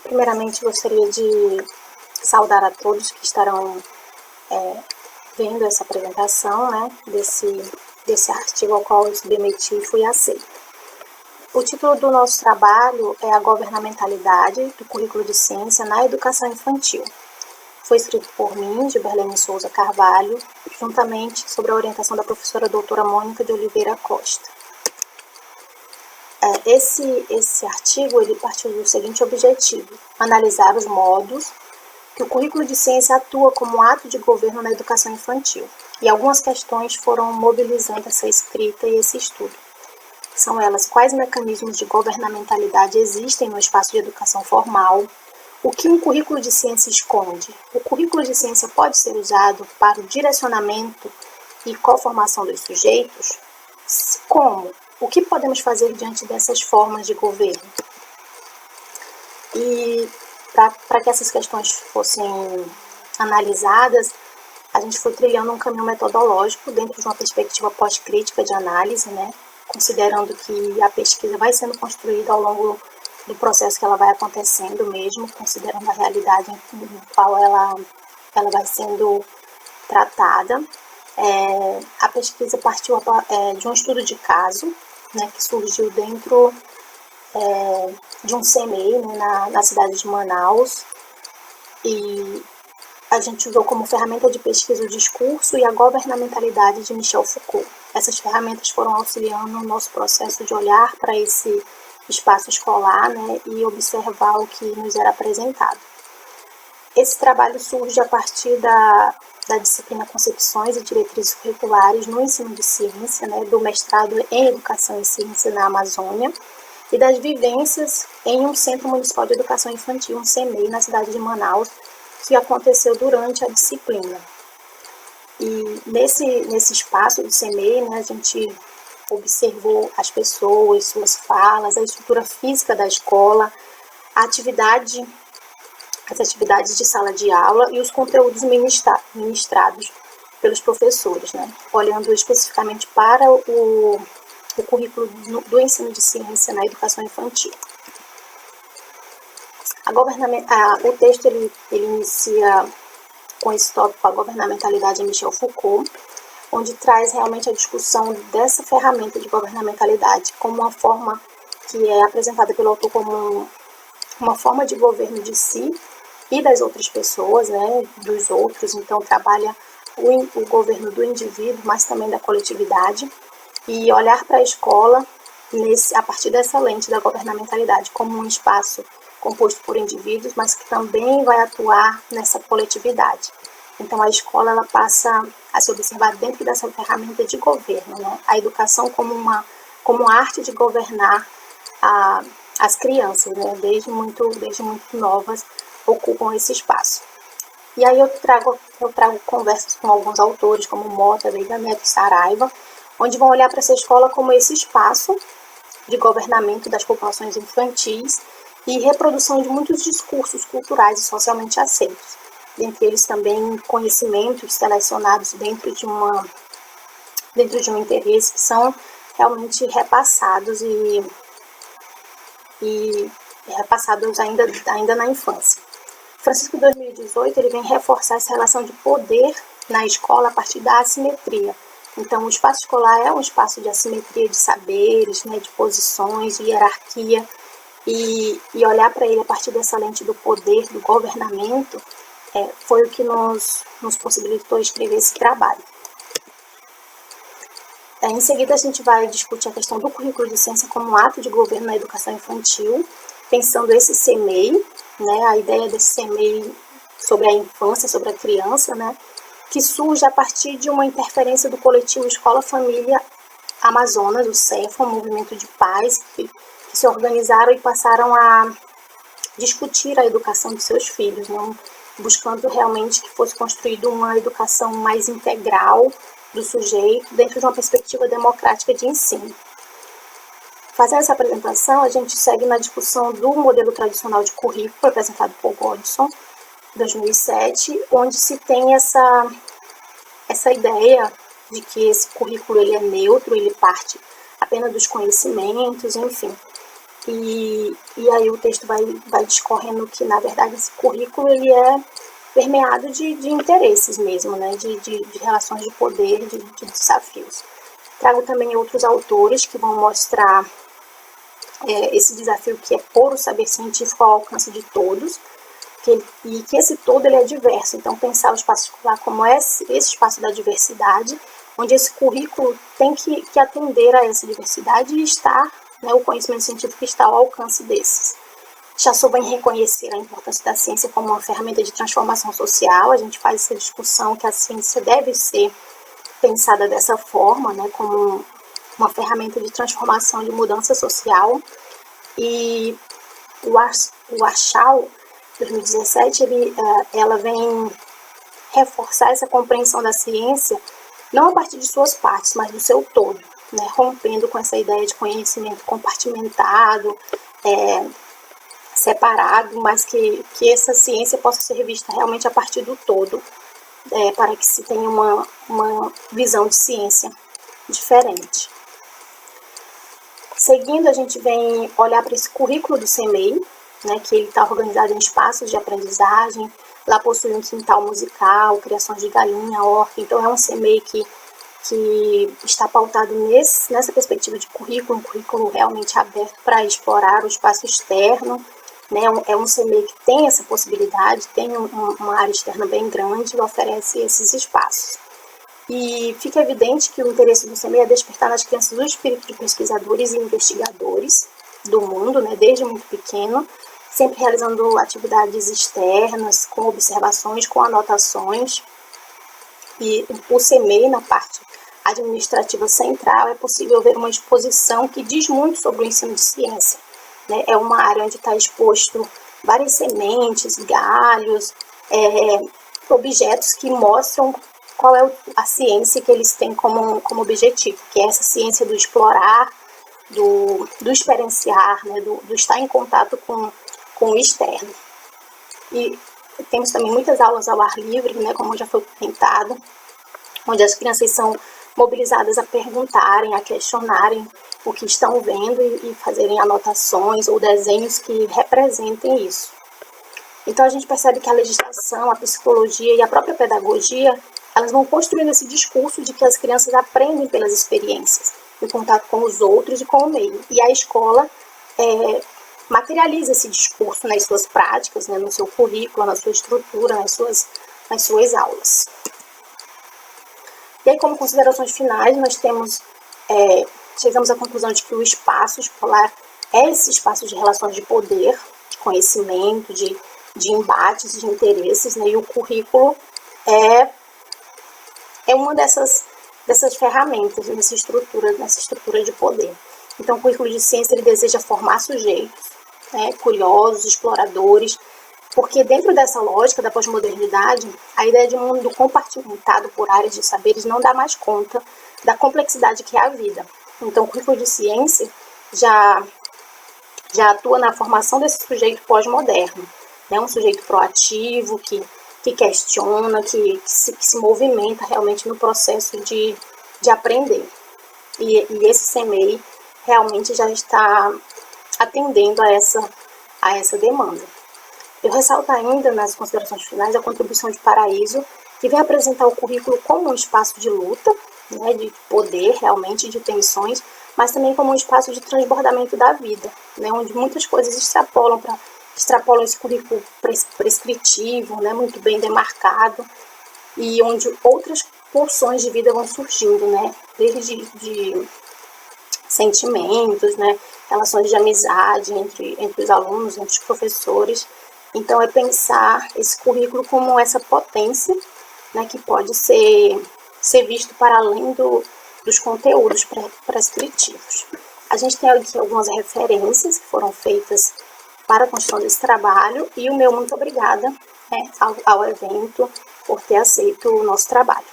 Primeiramente, gostaria de saudar a todos que estarão vendo essa apresentação, né, desse artigo ao qual eu submeti e fui aceita. O título do nosso trabalho é A Governamentalidade do Currículo de Ciência na Educação Infantil. Foi escrito por mim, Gilberlene Souza Carvalho, juntamente sobre a orientação da professora doutora Mônica de Oliveira Costa. Esse artigo ele partiu do seguinte objetivo: analisar os modos que o currículo de ciência atua como ato de governo na educação infantil. E algumas questões foram mobilizando essa escrita e esse estudo. São elas: quais mecanismos de governamentalidade existem no espaço de educação formal? O que um currículo de ciência esconde? O currículo de ciência pode ser usado para o direcionamento e coformação dos sujeitos? Como? O que podemos fazer diante dessas formas de governo? E para que essas questões fossem analisadas, a gente foi trilhando um caminho metodológico dentro de uma perspectiva pós-crítica de análise, né? Considerando que a pesquisa vai sendo construída ao longo do processo que ela vai acontecendo mesmo, considerando a realidade em qual ela vai sendo tratada. A pesquisa partiu de um estudo de caso, né, que surgiu dentro de um CMEI, né, na cidade de Manaus, e a gente usou como ferramenta de pesquisa o discurso e a governamentalidade de Michel Foucault. Essas ferramentas foram auxiliando no nosso processo de olhar para esse espaço escolar, né, e observar o que nos era apresentado. Esse trabalho surge a partir da disciplina Concepções e Diretrizes Curriculares no Ensino de Ciência, né, do mestrado em Educação e Ciência na Amazônia, e das vivências em um Centro Municipal de Educação Infantil, um CMEI, na cidade de Manaus, que aconteceu durante a disciplina. E nesse espaço do CMEI, né, a gente observou as pessoas, suas falas, a estrutura física da escola, as atividades de sala de aula e os conteúdos ministrados pelos professores, né? Olhando especificamente para o currículo do ensino de ciência na educação infantil. O texto ele inicia com esse tópico, a governamentalidade de Michel Foucault, onde traz realmente a discussão dessa ferramenta de governamentalidade como uma forma que é apresentada pelo autor como uma forma de governo de si e das outras pessoas, né, dos outros. Então trabalha o governo do indivíduo, mas também da coletividade, e olhar para a escola a partir dessa lente da governamentalidade como um espaço composto por indivíduos, mas que também vai atuar nessa coletividade. Então a escola ela passa a se observar dentro dessa ferramenta de governo, né? A educação como arte de governar as crianças, né? Desde muito novas ocupam esse espaço. E aí eu trago conversas com alguns autores, como Mota, Veiga Neto e Saraiva, onde vão olhar para essa escola como esse espaço de governamento das populações infantis e reprodução de muitos discursos culturais e socialmente aceitos. Dentre eles também conhecimentos selecionados dentro de um interesse que são realmente repassados e repassados ainda na infância. Francisco, em 2018, ele vem reforçar essa relação de poder na escola a partir da assimetria. Então, o espaço escolar é um espaço de assimetria de saberes, né, de posições, de hierarquia, e olhar para ele a partir dessa lente do poder, do governamento, foi o que nos possibilitou escrever esse trabalho. Em seguida, a gente vai discutir a questão do currículo de ciência como um ato de governo na educação infantil, pensando esse CMEI, né, a ideia desse CMEI sobre a infância, sobre a criança, né, que surge a partir de uma interferência do coletivo Escola Família Amazonas, o CEFA, um movimento de pais que se organizaram e passaram a discutir a educação de seus filhos, né, buscando realmente que fosse construída uma educação mais integral do sujeito dentro de uma perspectiva democrática de ensino. Fazendo essa apresentação, a gente segue na discussão do modelo tradicional de currículo apresentado por Godson, 2007, onde se tem essa ideia de que esse currículo ele é neutro, ele parte apenas dos conhecimentos, enfim. E aí o texto vai discorrendo que, na verdade, esse currículo ele é permeado de interesses mesmo, né? De relações de poder, de desafios. Trago também outros autores que vão mostrar esse desafio que é pôr o saber científico ao alcance de todos, e que esse todo ele é diverso. Então, pensar o espaço escolar como esse espaço da diversidade, onde esse currículo tem que atender a essa diversidade e estar, né, o conhecimento científico está ao alcance desses. Já soube reconhecer a importância da ciência como uma ferramenta de transformação social. A gente faz essa discussão que a ciência deve ser pensada dessa forma, né, como uma ferramenta de transformação, de mudança social. E o Warshall, 2017, ela vem reforçar essa compreensão da ciência, não a partir de suas partes, mas do seu todo, né, rompendo com essa ideia de conhecimento compartimentado, separado, mas que essa ciência possa ser vista realmente a partir do todo, para que se tenha uma visão de ciência diferente. Seguindo, a gente vem olhar para esse currículo do CEMEI, né, que ele está organizado em espaços de aprendizagem. Lá possui um quintal musical, criações de galinha, horta. Então, é um CEMEI que está pautado nessa perspectiva de currículo, um currículo realmente aberto para explorar o espaço externo. Né? É um CEMEI que tem essa possibilidade, tem uma área externa bem grande e oferece esses espaços. E fica evidente que o interesse do CEMEI é despertar nas crianças o espírito de pesquisadores e investigadores do mundo, né, desde muito pequeno, sempre realizando atividades externas, com observações, com anotações. E o CEMEI, na parte administrativa central, é possível ver uma exposição que diz muito sobre o ensino de ciência. Né? É uma área onde está exposto várias sementes, galhos, objetos que mostram qual é a ciência que eles têm como objetivo, que é essa ciência do explorar, do experienciar, né, do estar em contato com o externo. E temos também muitas aulas ao ar livre, né, como já foi comentado, onde as crianças são mobilizadas a perguntarem, a questionarem o que estão vendo e fazerem anotações ou desenhos que representem isso. Então a gente percebe que a legislação, a psicologia e a própria pedagogia, elas vão construindo esse discurso de que as crianças aprendem pelas experiências, em contato com os outros e com o meio. E a escola materializa esse discurso nas suas práticas, né, no seu currículo, na sua estrutura, nas suas aulas. E aí, como considerações finais, nós chegamos à conclusão de que o espaço escolar é esse espaço de relações de poder, de conhecimento, de embates, de interesses, né, e o currículo é uma dessas ferramentas nessa estrutura de poder. Então, o currículo de ciência ele deseja formar sujeitos, né, curiosos, exploradores, porque dentro dessa lógica da pós-modernidade, a ideia de um mundo compartimentado por áreas de saberes não dá mais conta da complexidade que é a vida. Então, o currículo de ciência já atua na formação desse sujeito pós-moderno, né, um sujeito proativo, que questiona, que se movimenta realmente no processo de aprender. E esse CEMEI realmente já está atendendo a essa demanda. Eu ressalto ainda, nas considerações finais, a contribuição de Paraíso, que vem apresentar o currículo como um espaço de luta, né, de poder, realmente, de tensões, mas também como um espaço de transbordamento da vida, né, onde muitas coisas extrapolam esse currículo prescritivo, né, muito bem demarcado, e onde outras pulsões de vida vão surgindo, né, desde de sentimentos, né, relações de amizade entre os alunos, entre os professores. Então, é pensar esse currículo como essa potência, né, que pode ser visto para além dos conteúdos prescritivos. A gente tem aqui algumas referências que foram feitas para a construção desse trabalho, e o meu muito obrigada, né, ao evento por ter aceito o nosso trabalho.